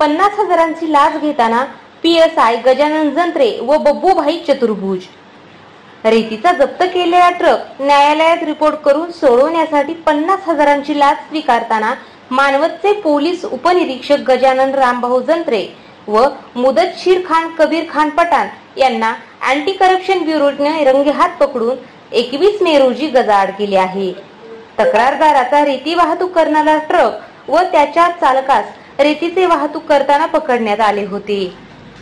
50,000ची लाच घेताना PSI गजानन जंत्रे व बब्बूभाई चतुर्भुज। रेतीचा जप्त केलेला ट्रक न्यायालयात रिपोर्ट करून सोडवण्यासाठी 50,000ची लाच स्वीकारताना मानवतचे पोलीस उपनिरीक्षक गजानन रामभाऊ जंत्रे व मुदतशीर खान कबीर खान पठाण यांना अँटी करप्शन ब्युरोने रंगेहात पकडून 21 मे रोजी गजाआड केले आहे। तक्रारदाराचा रेती वाहतूक करणारा ट्रक व त्याच्या चालकास रेतीचे वाहतूक करताना पकडण्यात आले होते।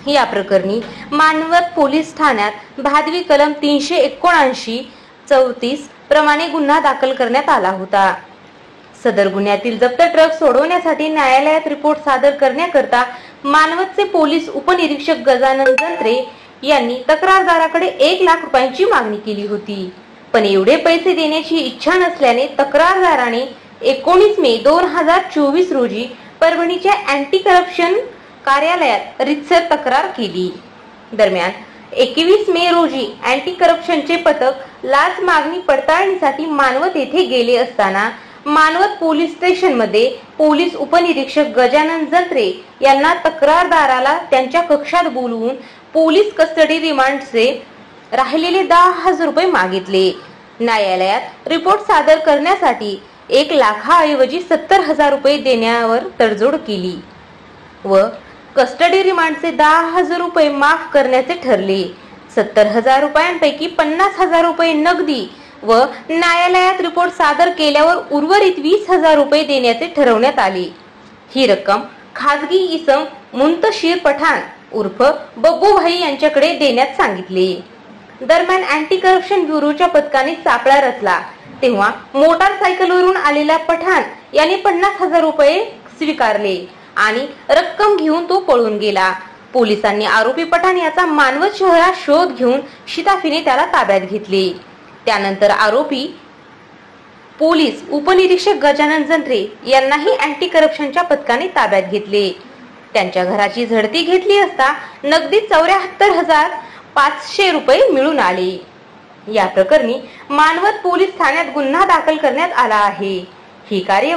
या प्रकरणी मानवत पोलीस ठाण्यात भादवी कलम 379-34 प्रमाणे गुन्हा दाखल करण्यात आला होता। सदर गुन्ह्यातील जप्त ट्रक सोडवण्यासाठी न्यायालयात रिपोर्ट सादर करण्याकरता मानवतचे पोलीस उपनिरीक्षक गजानन जंत्रे यांनी तक्रारदाराकडे 1 लाख रुपयांची मागणी केली होती, पण एवढे पैसे देण्याची इच्छा नसल्याने तक्रारदाराने 19 मे 2024 रोजी परभणीच्या अँटी करप्शन कार्यालयात रितसर तक्रार केली। दरम्यान 21 मे रोजी अँटी करप्शनचे पथक लाच मागणी पडताळणीसाठी मानवत येथे गेले असताना मानवत पोलीस स्टेशन मध्ये पोलीस उपनिरीक्षक गजानन जंत्रे यांना तक्रारदाराला त्यांच्या कक्षात बोलवून पोलीस कस्टडी रिमांडचे राहिलेले 10,000 रुपये मागितले। न्यायालयात रिपोर्ट सादर करण्यासाठी 1 लाखाऐवजी 70,000 रुपये देण्यावर तडजोड केली व कस्टडी रिमांडचे 10,000 रुपये माफ करण्याचे ठरले। 70,000 रुपयांपैकी 50,000 रुपये नगदी व न्यायालयात रिपोर्ट सादर केल्यावर उर्वरित 20,000 रुपये देण्याचे ठरवण्यात आले। ही रक्कम खाजगी इसम मुंतशीर पठाण उर्फ बब्बूभाई यांच्याकडे देण्यात सांगितले। दरम्यान अँटी करप्शन ब्युरोच्या पथकाने सापळा रचला तेव्हा मोटारसायकलवरून आलेला पठाण याने 50,000 रुपये स्वीकारले आणि रक्कम घेऊन तो पळून गेला। पोलिसांनी आरोपी पठाण याचा मानवत शहरात शोध घेऊन शिताफीने त्याला ताब्यात घेतले। त्यानंतर आरोपी पोलीस उपनिरीक्षक गजानन जंत्रे यांनाही अँटी करप्शनच्या पथकाने ताब्यात घेतले। त्यांच्या घराची झडती घेतली असता नगदी 74,500 रुपये मिळून आले। या प्रकरणी मानवत पोलीस ठाण्यात गुन्हा दाखल करण्यात आला आहे। ही कार्य